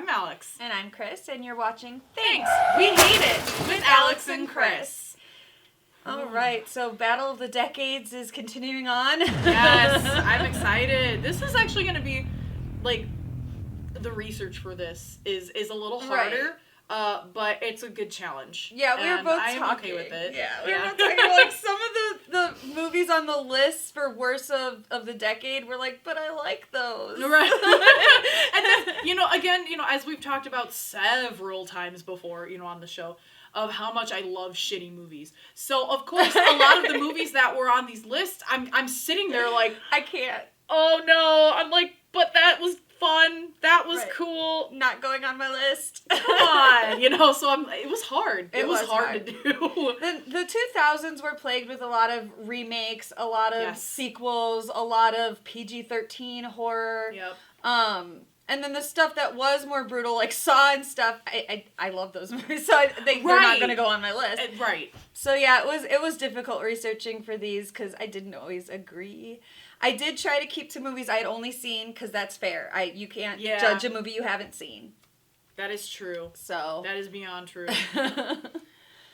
I'm Alex. And I'm Kris, and you're watching Thanks, We Hate It with Alex and Kris. All right, so Battle of the Decades is continuing on. Yes, I'm excited. This is actually going to be, like, the research for this is a little harder, but it's a good challenge. Yeah, we were both talking. I'm okay with it. Yeah, we were both talking about, like, some of the movies on the list for worst of the decade. We're like, but I like those. Right. And then, again, as we've talked about several times before, on the show, of how much I love shitty movies. So, of course, a lot of the movies that were on these lists, I'm sitting there like... I can't. Oh, no. I'm like, but that was fun. That was cool. Not going on my list. Come on. So it was hard. It was hard to do. The 2000s were plagued with a lot of remakes, a lot of sequels, a lot of PG-13 horror. Yep. And then the stuff that was more brutal, like Saw and stuff, I love those movies, so they're not going to go on my list. Right. So yeah, it was difficult researching for these because I didn't always agree. I did try to keep to movies I had only seen because that's fair. You can't judge a movie you haven't seen. That is true. So that is beyond true.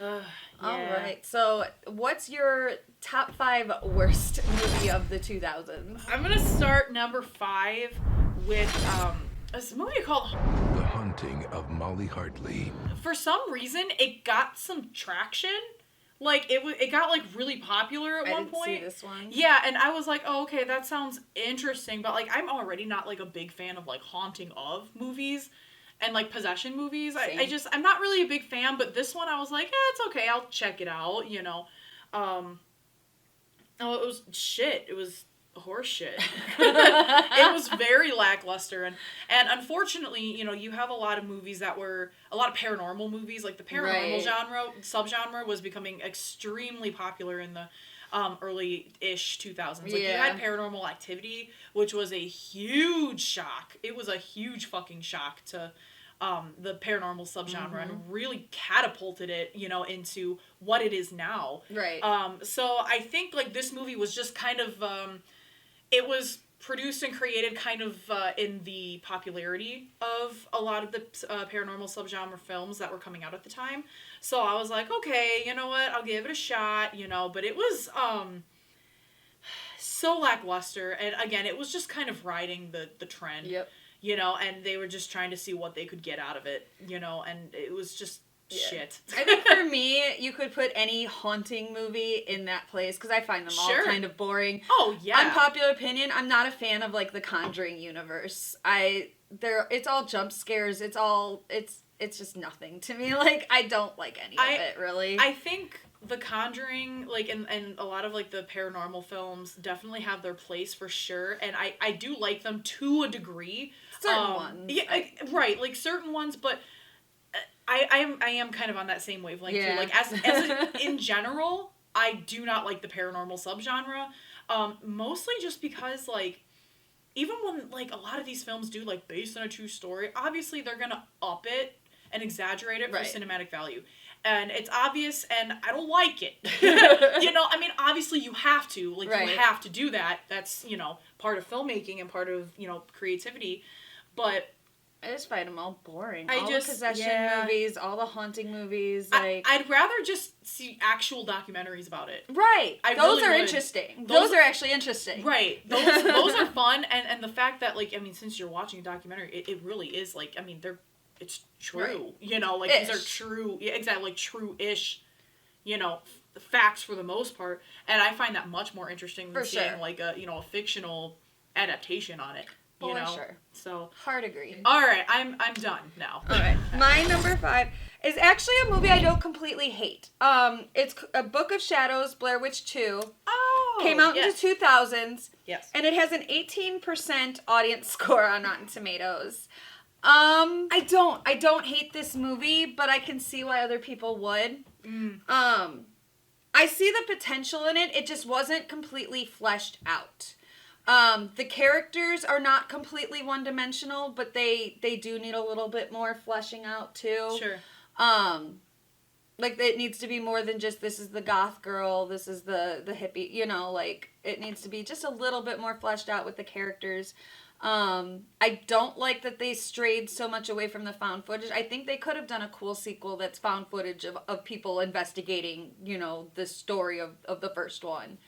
All right. So what's your top 5 worst movie of the 2000s? I'm going to start number 5 with a movie called The Haunting of Molly Hartley. For some reason, it got some traction. Like, it got, like, really popular at one point. I didn't see this one. Yeah, and I was like, oh, okay, that sounds interesting. But, like, I'm already not, like, a big fan of, like, haunting of movies and, like, possession movies. I'm not really a big fan, but this one I was like, it's okay, I'll check it out, it was shit. It was horse shit. It was very lackluster, and unfortunately, you have a lot of movies that were a lot of paranormal movies, like the paranormal subgenre was becoming extremely popular in the early-ish 2000s. Like, you had Paranormal Activity, which was a huge shock. It was a huge fucking shock to the paranormal subgenre, and really catapulted it, into what it is now. Right. So I think, like, this movie was just kind of, it was produced and created kind of in the popularity of a lot of the paranormal subgenre films that were coming out at the time. So I was like, okay, you know what, I'll give it a shot, but it was so lackluster, and again, it was just kind of riding the trend. Yep. And they were just trying to see what they could get out of it, and it was just shit. I think for me, you could put any haunting movie in that place, because I find them all kind of boring. Oh, yeah. Unpopular opinion, I'm not a fan of, like, the Conjuring universe. It's all jump scares, it's just nothing to me. Like, I don't like any of it, really. I think The Conjuring, like, and a lot of, like, the paranormal films definitely have their place for sure, and I do like them to a degree. Certain ones. Yeah, right, like, certain ones, but I am kind of on that same wavelength, too. Like, as in general, I do not like the paranormal subgenre, mostly just because, like, even when, like, a lot of these films do, like, based on a true story, obviously they're gonna up it and exaggerate it for cinematic value. And it's obvious, and I don't like it. I mean, obviously you have to. Like, you have to do that. That's, part of filmmaking and part of, creativity. But I just find them all boring. The possession movies, all the haunting movies. Like, I'd rather just see actual documentaries about it. Right. Those really are would. Interesting. Those are actually interesting. Right. Those are fun. And the fact that, like, I mean, since you're watching a documentary, it really is, like, I mean, it's true, like, these are true, exactly, like, true-ish, facts for the most part, and I find that much more interesting than seeing, like, a fictional adaptation on it, Sure. So, hard agree. Alright, I'm done now. Alright, my number 5 is actually a movie I don't completely hate. It's A Book of Shadows, Blair Witch 2. Oh! Came out in the 2000s. Yes. And it has an 18% audience score on Rotten Tomatoes. I don't hate this movie, but I can see why other people would. I see the potential in it. It just wasn't completely fleshed out. The characters are not completely one-dimensional, but they do need a little bit more fleshing out, too. Sure. Like, it needs to be more than just, this is the goth girl, this is the hippie, like, it needs to be just a little bit more fleshed out with the characters. I don't like that they strayed so much away from the found footage. I think they could have done a cool sequel that's found footage of people investigating, you know, the story of the first one.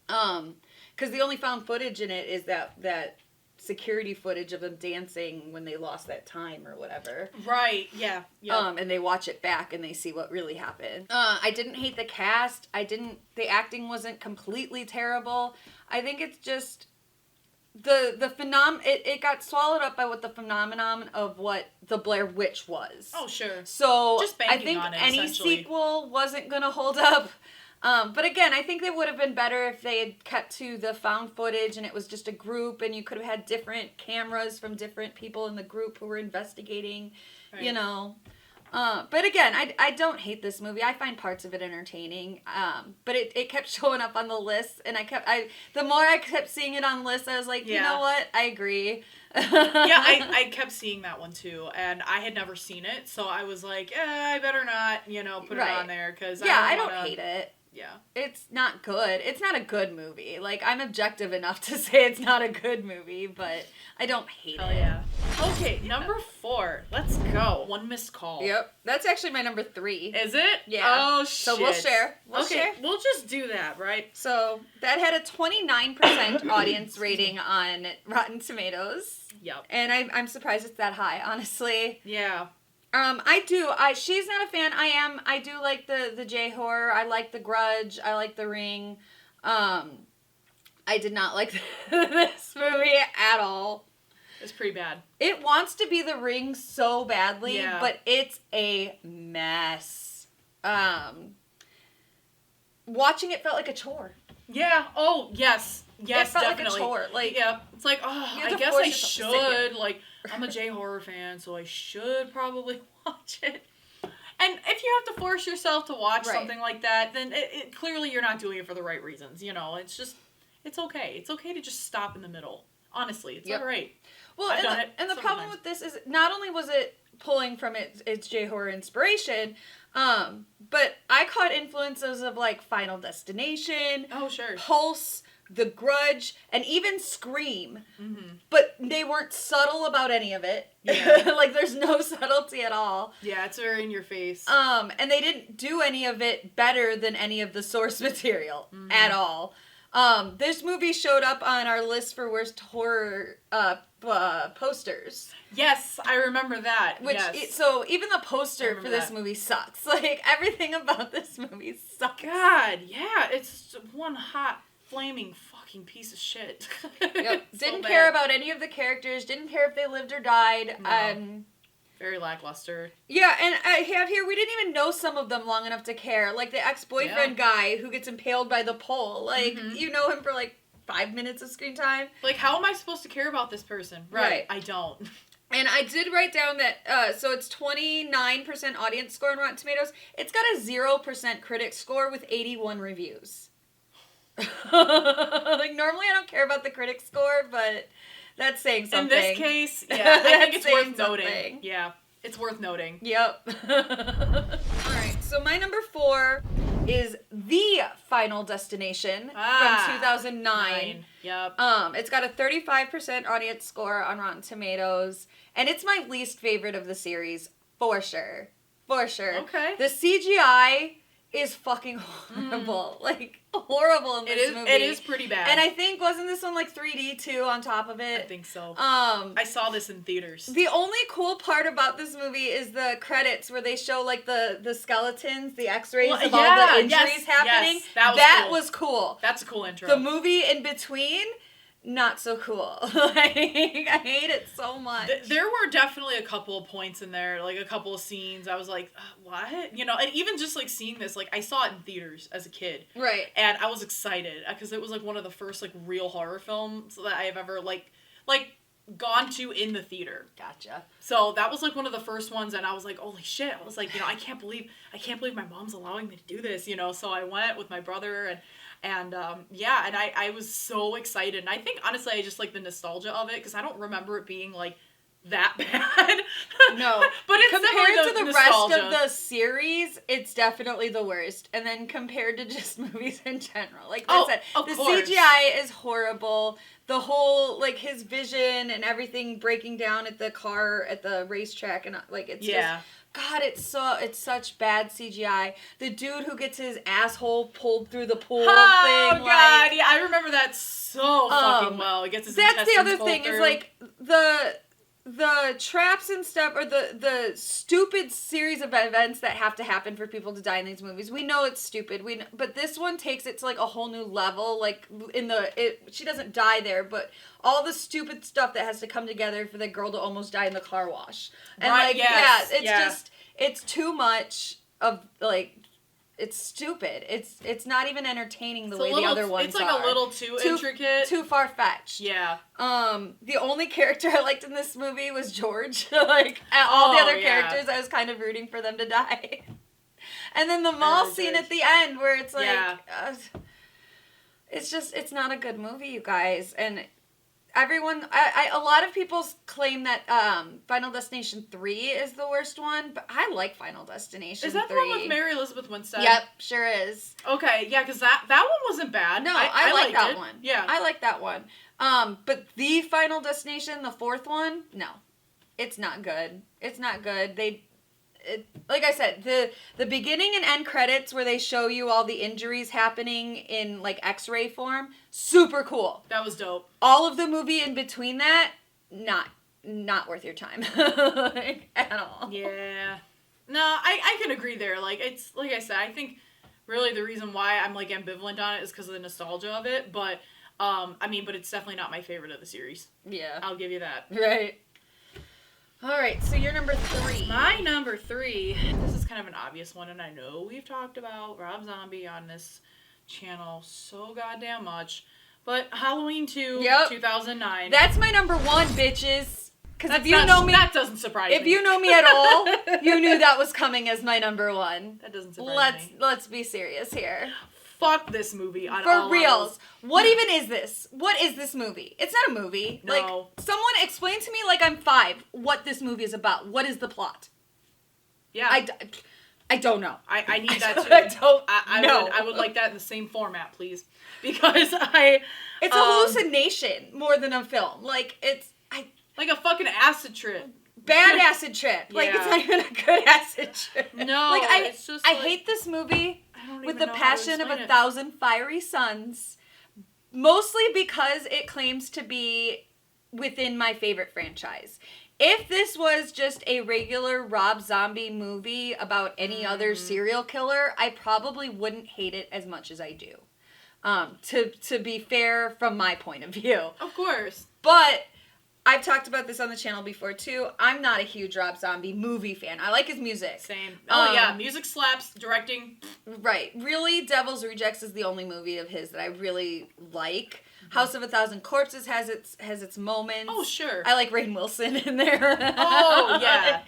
Because the only found footage in it is that security footage of them dancing when they lost that time or whatever. Right, yeah. And they watch it back and they see what really happened. I didn't hate the cast. The acting wasn't completely terrible. I think it's just it got swallowed up by what the phenomenon of what the Blair Witch was. Oh, sure. So just I think on it, any sequel wasn't going to hold up. But again, I think it would have been better if they had kept to the found footage and it was just a group and you could have had different cameras from different people in the group who were investigating, you know. But again, I don't hate this movie. I find parts of it entertaining. But it kept showing up on the list, and the more I kept seeing it on lists, I was like, you know what? I agree. I kept seeing that one too, and I had never seen it, so I was like, I better not, put it on there, because I don't hate it. Yeah. It's not good. It's not a good movie. Like, I'm objective enough to say it's not a good movie, but I don't hate it. Yeah. Okay, number 4. Let's go. One Missed Call. Yep. That's actually my number 3. Is it? Yeah. Oh, shit. So we'll share. We'll just do that, right? So that had a 29% audience rating on Rotten Tomatoes. Yep. And I'm surprised it's that high, honestly. Yeah. She's not a fan. I do like the J-horror. I like The Grudge. I like The Ring. I did not like this movie at all. It's pretty bad. It wants to be The Ring so badly, yeah. but it's a mess. Watching it felt like a chore. Yeah. Oh, yes. Yes, it felt definitely. like a chore. Like, yeah. It's like, I guess I should. Like, I'm a J-horror fan, so I should probably watch it. And if you have to force yourself to watch something like that, then it clearly you're not doing it for the right reasons. It's just, it's okay. It's okay to just stop in the middle. Honestly, it's all right. Well, and the problem with this is not only was it pulling from its J-horror inspiration, but I caught influences of like Final Destination, Pulse, The Grudge, and even Scream. Mm-hmm. But they weren't subtle about any of it. Yeah. Like, there's no subtlety at all. Yeah, it's very in your face. And they didn't do any of it better than any of the source material at all. This movie showed up on our list for worst horror posters. Yes, I remember that. So even the poster for this movie sucks. Like, everything about this movie sucks. God, yeah, it's one hot, flaming fucking piece of shit. Yep. Didn't care about any of the characters. Didn't care if they lived or died. No. Very lackluster. Yeah, and I have here, we didn't even know some of them long enough to care. Like the ex-boyfriend guy who gets impaled by the pole. Like, you know him for like 5 minutes of screen time. Like, how am I supposed to care about this person? Right. I don't. And I did write down that, so it's 29% audience score on Rotten Tomatoes. It's got a 0% critic score with 81 reviews. Like, normally I don't care about the critic score, but that's saying something. In this case, yeah, I think it's worth noting. Yeah, it's worth noting. Yep. Alright, so my number 4 is The Final Destination from 2009. Yep. It's got a 35% audience score on Rotten Tomatoes, and it's my least favorite of the series, for sure. For sure. Okay. The CGI is fucking horrible. Like, horrible in this movie. It is pretty bad. And I think, wasn't this one like 3D too on top of it? I think so. I saw this in theaters. The only cool part about this movie is the credits where they show like the skeletons, the x-rays of all the injuries happening. Yes, that was cool. That's a cool intro. The movie in between, not so cool. Like, I hate it so much. There were definitely a couple of points in there, like a couple of scenes. I was like, what? And even just like seeing this, like I saw it in theaters as a kid. Right. And I was excited because it was like one of the first like real horror films that I have ever like gone to in the theater. Gotcha. So that was like one of the first ones, and I was like, holy shit. I was like, I can't believe my mom's allowing me to do this, So I went with my brother and I was so excited. And I think, honestly, I just like the nostalgia of it, because I don't remember it being, like, that bad. No. But it compared to the rest of the series, it's definitely the worst. And then compared to just movies in general. Like I said, the CGI is horrible. The whole, like, his vision and everything breaking down at the car, at the racetrack, and, like, it's just... God, it's such bad CGI. The dude who gets his asshole pulled through the pool thing. Oh, God, like, yeah, I remember that so fucking well. He gets his intestines That's the other pulled thing, through. is, like, the traps and stuff, or the stupid series of events that have to happen for people to die in these movies. We know it's stupid. But this one takes it to, like, a whole new level. Like, she doesn't die there, but all the stupid stuff that has to come together for the girl to almost die in the car wash. And, right, like, just, it's too much of, like... It's stupid. It's not even entertaining the way the other ones are. It's like a little too intricate. Too far-fetched. Yeah. The only character I liked in this movie was George. Like, all the other characters, I was kind of rooting for them to die. And then the mall scene at the end where it's like... it's not a good movie, you guys. And... Everyone, a lot of people claim that Final Destination 3 is the worst one, but I like Final Destination 3. Is that the one with Mary Elizabeth Winstead? Yep, sure is. Okay, yeah, because that one wasn't bad. No, I like that one. Yeah. I like that one. But the Final Destination, the fourth one, no. It's not good. It's not good. Like I said, the beginning and end credits where they show you all the injuries happening in, like, X-ray form, super cool. That was dope. All of the movie in between that, not worth your time. Like, at all. Yeah. No, I can agree there. Like, it's, like I said, I think really the reason why I'm, like, ambivalent on it is because of the nostalgia of it, but, but it's definitely not my favorite of the series. Yeah. I'll give you that. Right. All right, so you're number 3. My number 3, this is kind of an obvious one, and I know we've talked about Rob Zombie on this channel so goddamn much, but Halloween 2, 2009. That's my number 1, bitches. Because if you know know me... That doesn't surprise me. If you know me at all, you knew that was coming as my number 1. That doesn't surprise me. Let's be serious here. Fuck this movie on For all reals. levels. What even is this? What is this movie? It's not a movie. No. Like, someone explain to me, like I'm 5, what this movie is about. What is the plot? Yeah. I don't know. I need that too. I don't know. I would like that in the same format, please. Because It's a hallucination more than a film. Like, like a fucking acid trip. Bad acid trip. Like, it's not even a good acid trip. No, like, it's just I hate this movie with the passion of 1,000 fiery suns. Mostly because it claims to be within my favorite franchise. If this was just a regular Rob Zombie movie about any other serial killer, I probably wouldn't hate it as much as I do. To be fair from my point of view. Of course. But I've talked about this on the channel before too. I'm not a huge Rob Zombie movie fan. I like his music. Same. Oh yeah, music slaps, directing. Right. Really, Devil's Rejects is the only movie of his that I really like. House of 1,000 Corpses has its moments. Oh sure. I like Rainn Wilson in there. Oh yeah.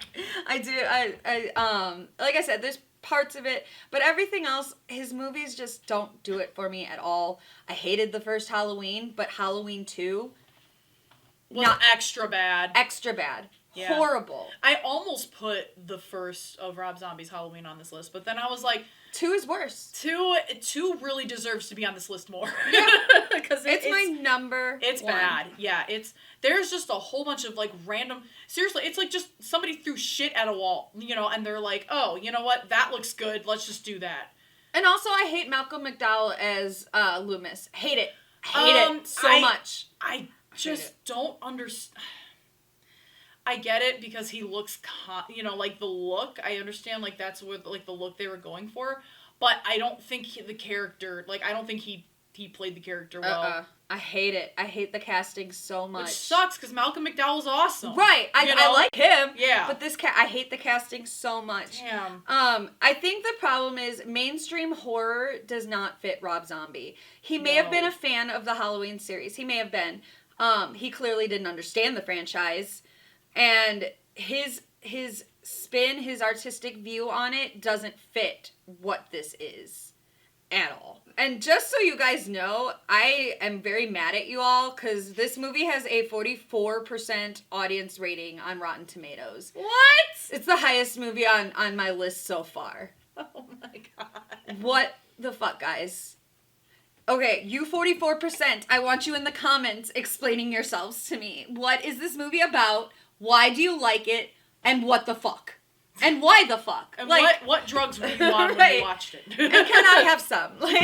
I do. I like I said, there's parts of it, but everything else, his movies just don't do it for me at all. I hated the first Halloween, but Halloween 2 was extra bad. Extra bad. Yeah. Horrible. I almost put the first of Rob Zombie's Halloween on this list, but then I was like, 2 is worse. 2 really deserves to be on this list more. Yeah. Because it's my number It's 1. bad. Yeah, there's just a whole bunch of, like, random... Seriously, it's like just somebody threw shit at a wall, and they're like, oh, you know what? That looks good. Let's just do that. And also, I hate Malcolm McDowell as Loomis. Hate it. Hate it so much. I just don't understand. I get it because he looks, like the look. I understand, like, that's what, like, the look they were going for. But I don't think the character, like, I don't think he played the character well. I hate it. I hate the casting so much. Which sucks because Malcolm McDowell's awesome. Right. I like him. Yeah. But I hate the casting so much. Damn. I think the problem is mainstream horror does not fit Rob Zombie. He may have been a fan of the Halloween series. He may have been. He clearly didn't understand the franchise. And his spin, his artistic view on it doesn't fit what this is. at all. And just so you guys know, I am very mad at you all because this movie has a 44% audience rating on Rotten Tomatoes. What? It's the highest movie on my list so far. Oh my god. What the fuck, guys? Okay, you 44%, I want you in the comments explaining yourselves to me. What is this movie about? Why do you like it? And what the fuck? And why the fuck? And like, what drugs were you on when you watched it? And can I have some? Like,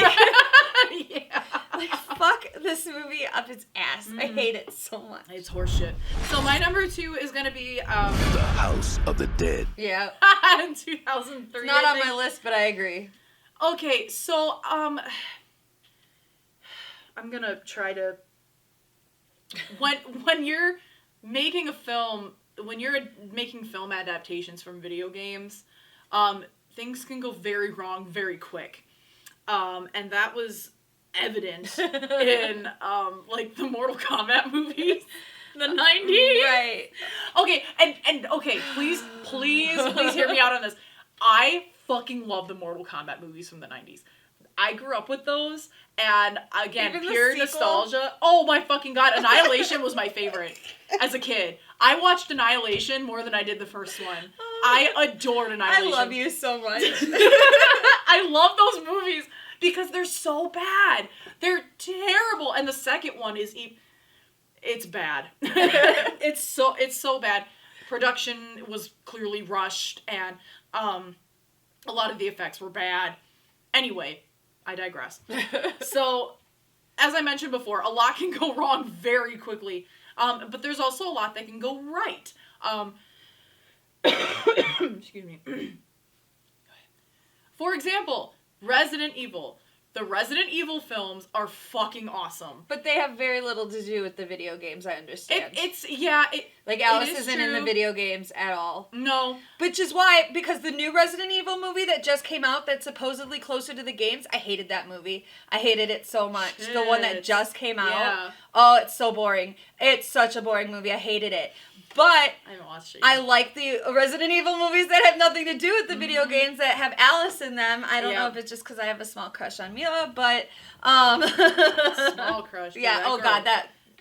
yeah. like, fuck this movie up its ass. I hate it so much. It's horseshit. So my number 2 is gonna be The House of the Dead. Yeah. in 2003. Not on my list, but I agree. Okay, so I'm gonna try to when you're making a film, when you're making film adaptations from video games, things can go very wrong very quick, and that was evident in like the Mortal Kombat movies, the 90s. Right. Okay, and okay, please hear me out on this. I fucking love the Mortal Kombat movies from the 90s. I grew up with those, and again, Even the pure sequel? nostalgia. Oh my fucking god, Annihilation was my favorite as a kid. I watched Annihilation more than I did the first one. I adored Annihilation. I love you so much. I love those movies because they're so bad. They're terrible, and the second one is it's bad. It's so bad. Production was clearly rushed, and a lot of the effects were bad. Anyway, I digress. So, as I mentioned before, a lot can go wrong very quickly, but there's also a lot that can go right. Excuse me. For example, Resident Evil. The Resident Evil films are fucking awesome. But they have very little to do with the video games, I understand. Like Alice it isn't in the video games at all. No. Which is why, because the new Resident Evil movie that just came out that's supposedly closer to the games, I hated that movie. I hated it so much. Shit. The one that just came out. Yeah. Oh, it's so boring. It's such a boring movie. I hated it. But I haven't watched it yet. I like the Resident Evil movies that have nothing to do with the video games that have Alice in them. I don't know if it's just because I have a small crush on Mila, but small crush. Yeah. That Oh girl, God,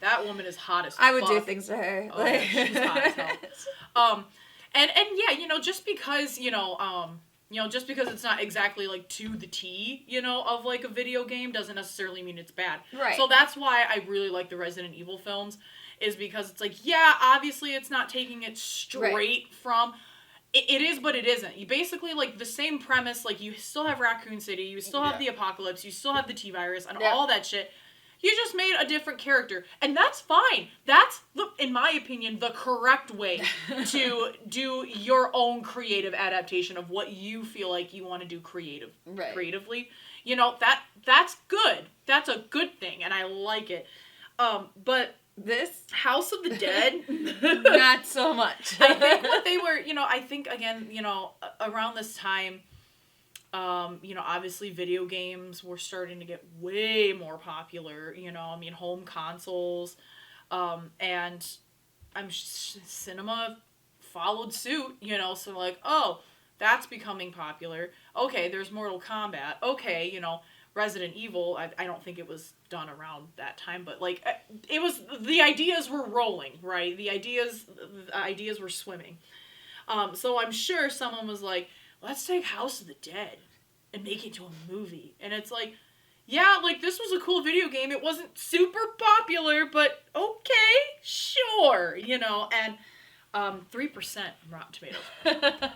that woman is hot as fuck. I would do things to her. Oh, yeah, she's hot as hell. And yeah, just because just because it's not exactly like to the T, of like a video game doesn't necessarily mean it's bad. Right. So that's why I really like the Resident Evil films, is because it's like, yeah, obviously it's not taking it straight from. It is, but it isn't. You basically, like, the same premise, like, you still have Raccoon City, you still have the apocalypse, you still have the T-virus, and all that shit. You just made a different character. And that's fine. That's, in my opinion, the correct way to do your own creative adaptation of what you feel like you want to do creatively. That's good. That's a good thing, and I like it. But this House of the Dead, not so much. I think what they were, I think, again, around this time, obviously video games were starting to get way more popular, home consoles, and cinema followed suit, so like, oh, that's becoming popular. Okay, there's Mortal Kombat. Okay, Resident Evil, I don't think it was done around that time, but like, it was, the ideas were rolling, right? The ideas were swimming. So I'm sure someone was like, let's take House of the Dead and make it into a movie. And it's like, yeah, like, this was a cool video game. It wasn't super popular, but okay, sure, and 3% Rotten Tomatoes.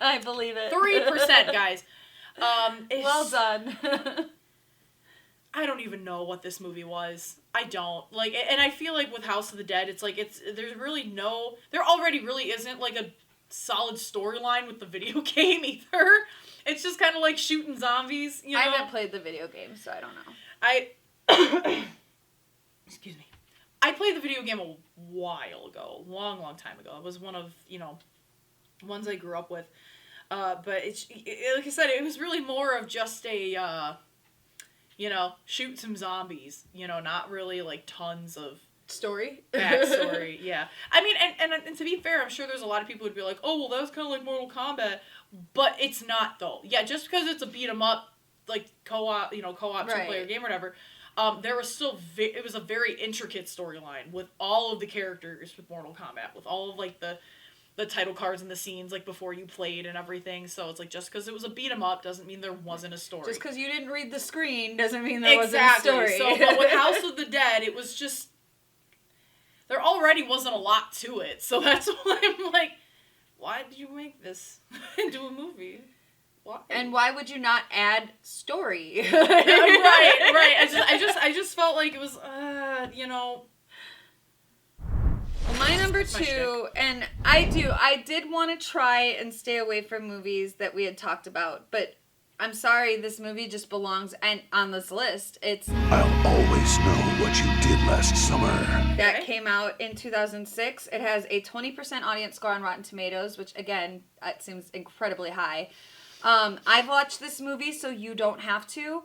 I believe it. 3%, guys. Well done. I don't even know what this movie was. I don't. Like, and I feel like with House of the Dead, it's like, there already really isn't, like, a solid storyline with the video game either. It's just kind of like shooting zombies, I haven't played the video game, so I don't know. Excuse me. I played the video game a while ago. Long time ago. It was one of, ones I grew up with. But like I said, it was really more of just a, shoot some zombies, not really like tons of story. Backstory, yeah. I mean, and to be fair, I'm sure there's a lot of people who'd be like, oh, well, that was kind of like Mortal Kombat, but it's not, though. Yeah, just because it's a beat 'em up like co-op, co-op 2-player game or whatever, there was still it was a very intricate storyline with all of the characters with Mortal Kombat, with all of like the title cards and the scenes like before you played and everything. So it's like just because it was a beat 'em up doesn't mean there wasn't a story. Just because you didn't read the screen doesn't mean there wasn't a story. So, but with House of the Dead, it was just there already wasn't a lot to it. So that's why I'm like, why did you make this into a movie? Why? And why would you not add story? right. I just felt like it was, My number 2, and I did want to try and stay away from movies that we had talked about, but I'm sorry, this movie just belongs on this list. I'll always know what you did last summer. That came out in 2006. It has a 20% audience score on Rotten Tomatoes, which, again, it seems incredibly high. I've watched this movie, so you don't have to.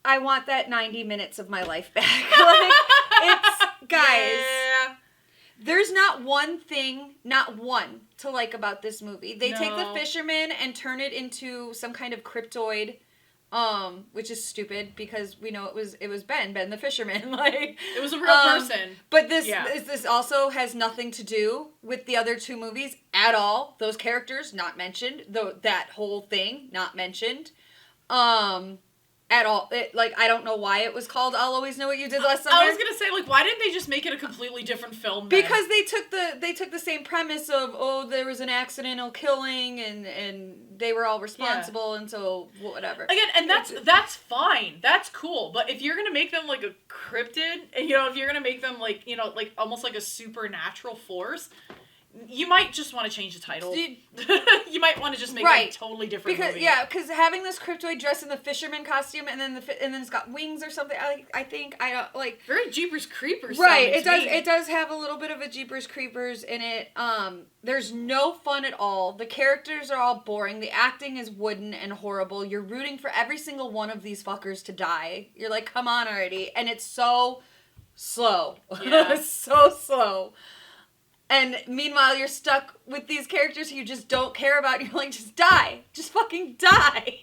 I want that 90 minutes of my life back. Guys, there's not one to like about this movie. They take the fisherman and turn it into some kind of cryptoid, which is stupid because we know it was Ben the fisherman. Like, it was a real person. But this also has nothing to do with the other 2 movies at all. Those characters not mentioned. That whole thing not mentioned. At all. I don't know why it was called I'll Always Know What You Did Last Summer. I was gonna say, why didn't they just make it a completely different film then? Because they took the same premise of, there was an accidental killing and they were all responsible and so whatever. Again, and that's fine. That's cool. But if you're gonna make them like a cryptid, if you're gonna make them like almost like a supernatural force, you might just want to change the title. You might want to just make a totally different movie. Yeah, because having this cryptoid dressed in the fisherman costume and then it's got wings or something. I think I don't like very Jeepers Creepers. Right, it does have a little bit of a Jeepers Creepers in it. There's no fun at all. The characters are all boring. The acting is wooden and horrible. You're rooting for every single one of these fuckers to die. You're like, come on already, and it's so slow. Yeah, so slow. And meanwhile, you're stuck with these characters you just don't care about. You're like, just die. Just fucking die.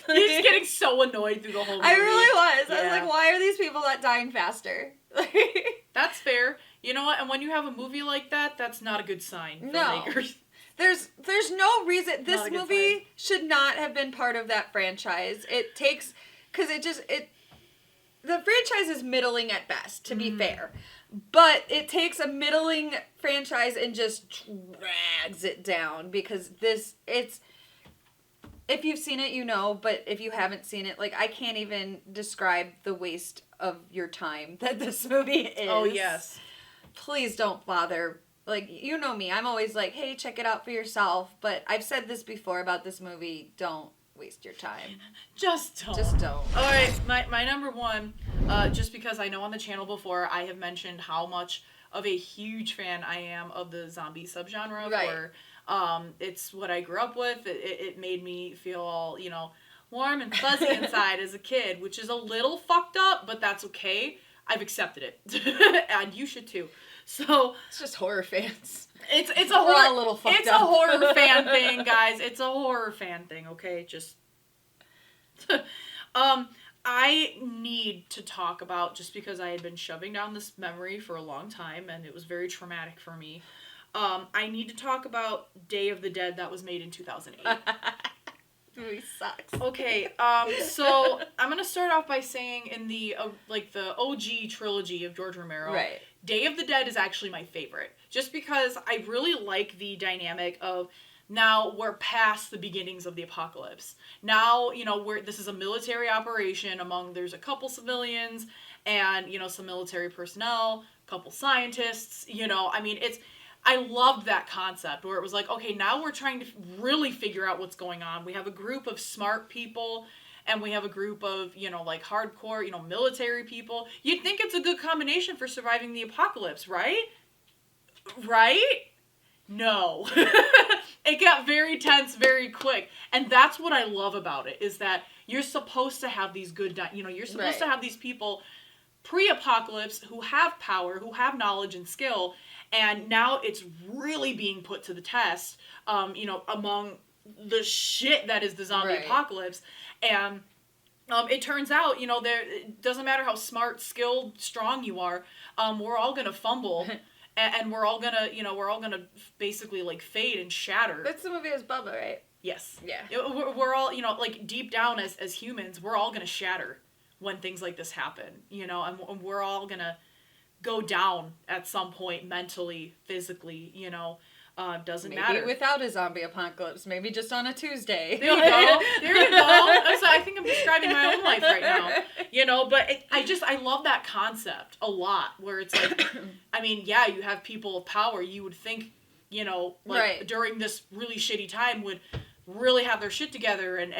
You're just getting so annoyed through the whole movie. I really was. Yeah. I was like, why are these people not dying faster? That's fair. You know what? And when you have a movie like that, that's not a good sign for makers. There's no reason. This movie should not have been part of that franchise. It takes... Because the franchise is middling at best, to be fair. But it takes a middling franchise and just drags it down because if you've seen it, you know, but if you haven't seen it, I can't even describe the waste of your time that this movie is. Oh, yes. Please don't bother. You know me. I'm always like, hey, check it out for yourself. But I've said this before about this movie. Don't waste your time. Just don't. All right, my number 1, just because I know on the channel before I have mentioned how much of a huge fan I am of the zombie subgenre. Right. Where it's what I grew up with. It made me feel all, warm and fuzzy inside as a kid, which is a little fucked up, but that's okay. I've accepted it. And you should too. So it's just horror fans. It's a horror. A little fucked it's up. a horror fan thing, guys. It's a horror fan thing. Okay, just. I need to talk about, just because I had been shoving down this memory for a long time and it was very traumatic for me. I need to talk about Day of the Dead that was made in 2008. Movie sucks. Okay, so I'm gonna start off by saying in the the OG trilogy of George Romero, right. Day of the Dead is actually my favorite, just because I really like the dynamic of now we're past the beginnings of the apocalypse. Now, this is a military operation there's a couple civilians and, some military personnel, a couple scientists, I loved that concept where it was like, okay, now we're trying to really figure out what's going on. We have a group of smart people and we have a group of, hardcore, military people. You'd think it's a good combination for surviving the apocalypse, right? Right? No. It got very tense very quick. And that's what I love about it, is that you're supposed to have these good, you're supposed to have these people pre-apocalypse who have power, who have knowledge and skill, and now it's really being put to the test, among the shit that is the zombie apocalypse. And it turns out, it doesn't matter how smart, skilled, strong you are, we're all gonna fumble. And we're all gonna basically, like, fade and shatter. That's the movie as Bubba, right? Yes. Yeah. We're all, like, deep down as humans, we're all gonna shatter when things like this happen, and we're all gonna go down at some point mentally, physically, doesn't matter. Maybe without a zombie apocalypse, maybe just on a Tuesday. There you go. So I think I'm describing my own life right now, but I love that concept a lot, where it's like, I mean, yeah, you have people of power, you would think, during this really shitty time would really have their shit together and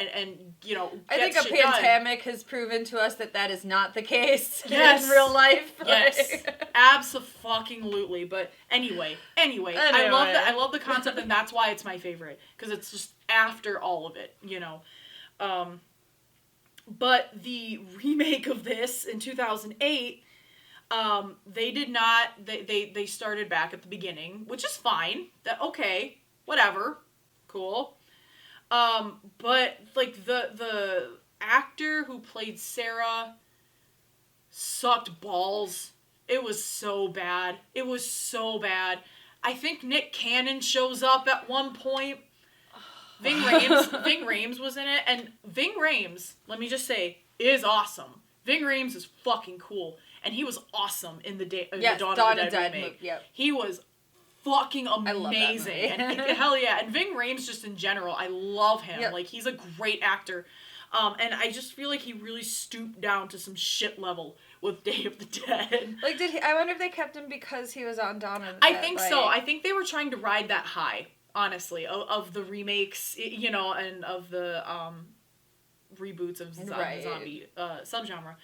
get I think a pandemic has proven to us that is not the case in real life. Yes, abso-fucking-lutely. But anyway, I love the concept, and that's why it's my favorite, because it's just after all of it, But the remake of this in 2008, they did not. They started back at the beginning, which is fine. Okay, whatever, cool. But, like, the actor who played Sarah sucked balls. It was so bad. I think Nick Cannon shows up at one point. Ving Rhames was in it, and Ving Rhames, let me just say, is awesome. Ving Rhames is fucking cool, and he was awesome in the Dawn of the Dead remake. Yep. He was fucking amazing. I love that movie. And hell yeah. And Ving Rhames, just in general, I love him. Yep. Like, he's a great actor. And I just feel like he really stooped down to some shit level with Day of the Dead. Like, I wonder if they kept him because he was on Dawn of the Dead. I think so. I think they were trying to ride that high, honestly, of the remakes, and of the reboots of zombie subgenre.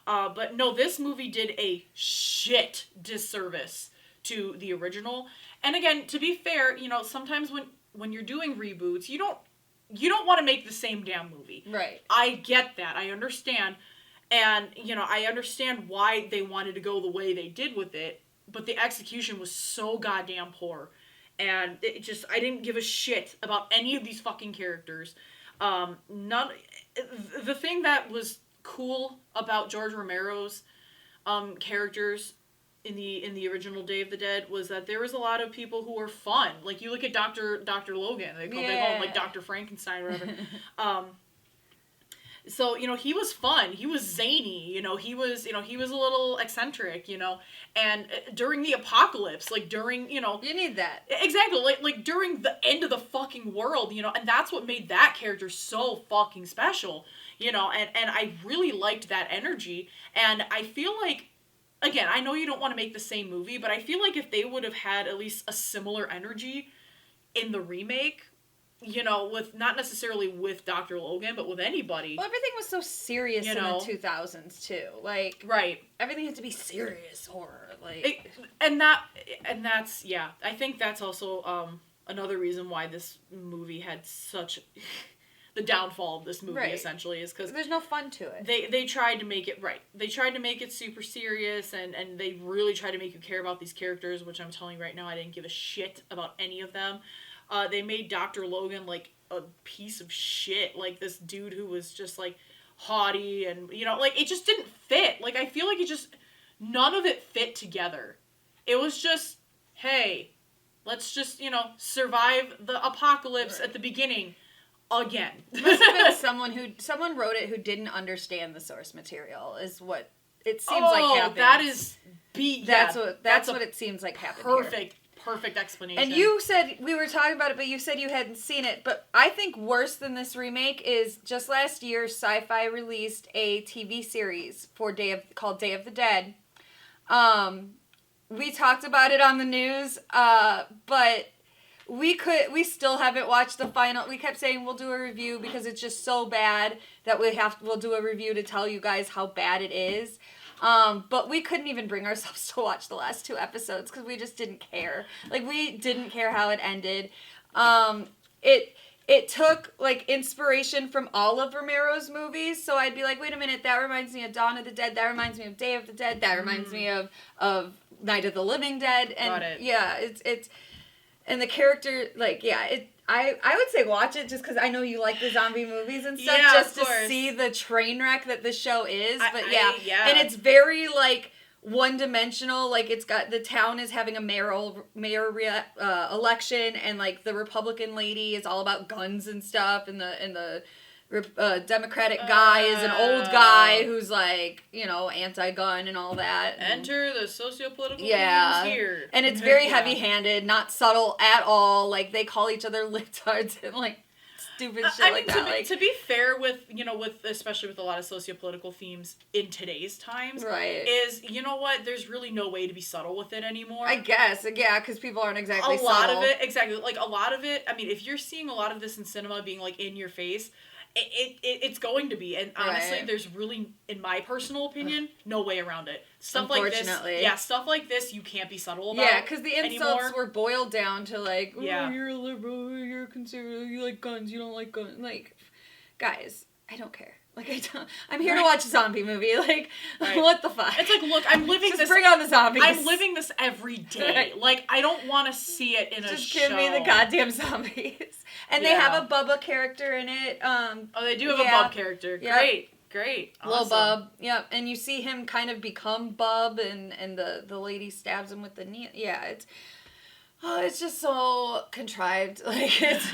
But no, this movie did a shit disservice to the original. And again, to be fair, sometimes when you're doing reboots, you don't want to make the same damn movie. Right. I get that. I understand. And, I understand why they wanted to go the way they did with it, but the execution was so goddamn poor. And I didn't give a shit about any of these fucking characters. The thing that was cool about George Romero's characters in the original Day of the Dead was that there was a lot of people who were fun. Like, you look at Dr. Logan, they call him, like, Dr. Frankenstein or whatever. So, he was fun. He was zany, he was a little eccentric, and during the apocalypse, like, during, You need that. Exactly, like during the end of the fucking world, and that's what made that character so fucking special, and I really liked that energy, and I feel like, again, I know you don't want to make the same movie, but I feel like if they would have had at least a similar energy in the remake, with not necessarily with Dr. Logan, but with anybody. Well, everything was so serious in the 2000s too. Like, right, everything had to be serious horror. Like, that's yeah. I think that's also another reason why this movie had such the downfall of this movie, essentially, is because there's no fun to it. They tried to make it They tried to make it super serious, and they really tried to make you care about these characters, which I'm telling you right now, I didn't give a shit about any of them. They made Dr. Logan, like, a piece of shit. Like, this dude who was just, like, haughty and, like, it just didn't fit. Like, I feel like none of it fit together. It was just, hey, let's just, survive the apocalypse at the beginning again. It must have been someone wrote it who didn't understand the source material, is what it seems like happened. That's what it seems like happened here. Perfect explanation. And you said, we were talking about it, but you said you hadn't seen it. But I think worse than this remake is just last year, Sci-Fi released a TV series called Day of the Dead. We talked about it on the news, but we still haven't watched the final. We kept saying we'll do a review because it's just so bad that we'll do a review to tell you guys how bad it is. But we couldn't even bring ourselves to watch the last 2 episodes because we just didn't care. Like, we didn't care how it ended. it took, like, inspiration from all of Romero's movies. So I'd be like, wait a minute, that reminds me of Dawn of the Dead. That reminds me of Day of the Dead. That reminds me of Night of the Living Dead. And Got it. yeah, it's and the character, like, yeah, I would say watch it just because I know you like the zombie movies and stuff, just to see the train wreck that the show is. But yeah, and it's very, like, one-dimensional. Like, it's got, the town is having a mayor election, and, like, the Republican lady is all about guns and stuff, and the Democratic guy is an old guy who's, like, you know, anti-gun and all that. Enter the socio-political themes here. And it's very heavy-handed, not subtle at all. Like, they call each other libtards and, like, stupid shit like that. To be fair with, you know, especially with a lot of socio-political themes in today's times, is, you know what, there's really no way to be subtle with it anymore. I guess, yeah, because people aren't exactly subtle. A lot of it, I mean, if you're seeing a lot of this in cinema being, like, in your face, it's going to be, and honestly, there's really, in my personal opinion, no way around it. Stuff like this, you can't be subtle about. Yeah, because the insults were boiled down to, like, oh, you're a liberal, you're a conservative, you like guns, you don't like guns. Like, guys, I don't care. Like, I'm here to watch a zombie movie. Like, what the fuck? It's like, look, I'm living this. Just bring on the zombies. I'm living this every day. Like, I don't want to see it in a show. Just give me the goddamn zombies. And they have a Bubba character in it. They do have a Bub character. Great. Awesome. Little Bub. Yep. And you see him kind of become Bub, and the lady stabs him with the knee. Yeah, it's just so contrived. Like, it's...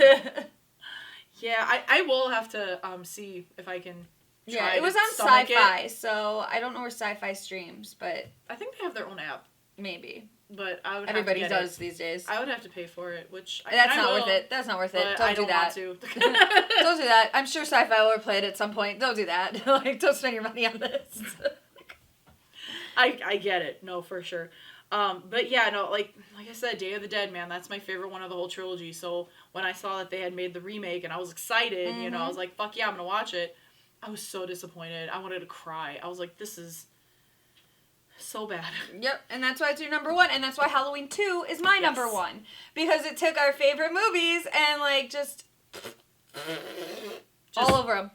Yeah, I will have to see if I can try it was on Sci-Fi, so I don't know where Sci-Fi streams, but... I think they have their own app. Maybe. But I would Everybody have to does these days. I would have to pay for it, which That's not worth it. Don't do that. Want to. Don't do that. I'm sure Sci-Fi will play it at some point. Don't do that. Like, don't spend your money on this. I get it. No, for sure. But yeah, no, like I said, Day of the Dead, man, that's my favorite one of the whole trilogy. So when I saw that they had made the remake and I was excited, you know, I was like, fuck yeah, I'm gonna watch it. I was so disappointed. I wanted to cry. I was like, this is so bad. Yep, and that's why it's your number one, and that's why Halloween 2 is my number one. Because it took our favorite movies and, like, just all over them.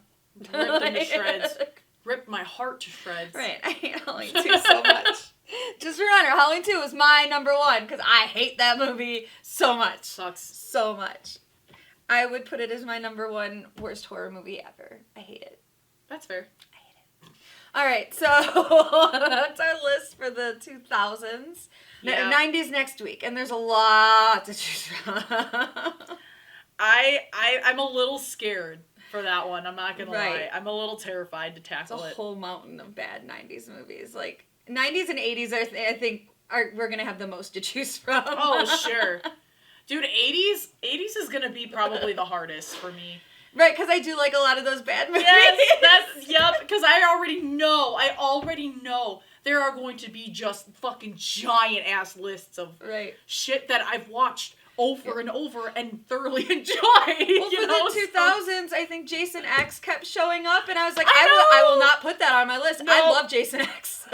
Ripped them to shreds. Ripped my heart to shreds. Right, I hate Halloween 2 so much. Just a reminder, Halloween 2 is my number one, because I hate that movie so much. Sucks. So much. I would put it as my number one worst horror movie ever. I hate it. That's fair. I hate it. Alright, so that's our list for the 2000s. Yeah. 90s next week, and there's a lot to choose from. I'm a little scared for that one, I'm not gonna lie. I'm a little terrified to tackle it. It's a whole mountain of bad 90s movies. Like, 90s and 80s, I think we're gonna have the most to choose from. Oh, sure. Dude, 80s is gonna be probably the hardest for me. Right, because I do like a lot of those bad movies. Yes, because I already know there are going to be just fucking giant ass lists of shit that I've watched over and over and thoroughly enjoyed. Well, for the 2000s, I think Jason X kept showing up, and I was like, I will not put that on my list. No. I love Jason X.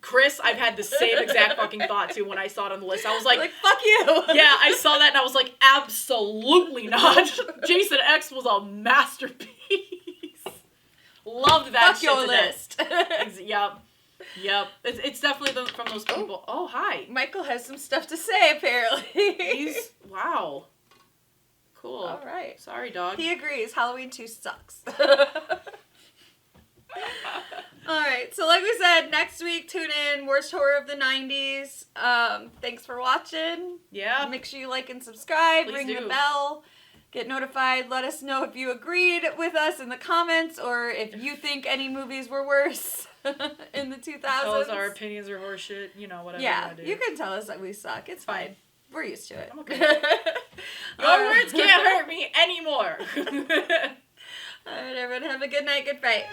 Chris, I've had the same exact fucking thought too when I saw it on the list. I was like, fuck you. Yeah, I saw that and I was like, absolutely not. Jason X was a masterpiece. Loved that fuck your list. Yep. It's definitely from those people. Oh, hi. Michael has some stuff to say, apparently. Wow. Cool. All right. Sorry, dog. He agrees. Halloween 2 sucks. Alright, so like we said, next week, tune in, Worst Horror of the 90s. Thanks for watching. Yeah. Make sure you like and subscribe, Please ring do. the bell, get notified, let us know if you agreed with us in the comments, or if you think any movies were worse in the 2000s. Tell us our opinions are horseshit, whatever you want to do. You can tell us that we suck. It's fine. We're used to it. I'm okay. Your words can't hurt me anymore. Alright, everyone, have a good night. Good fight.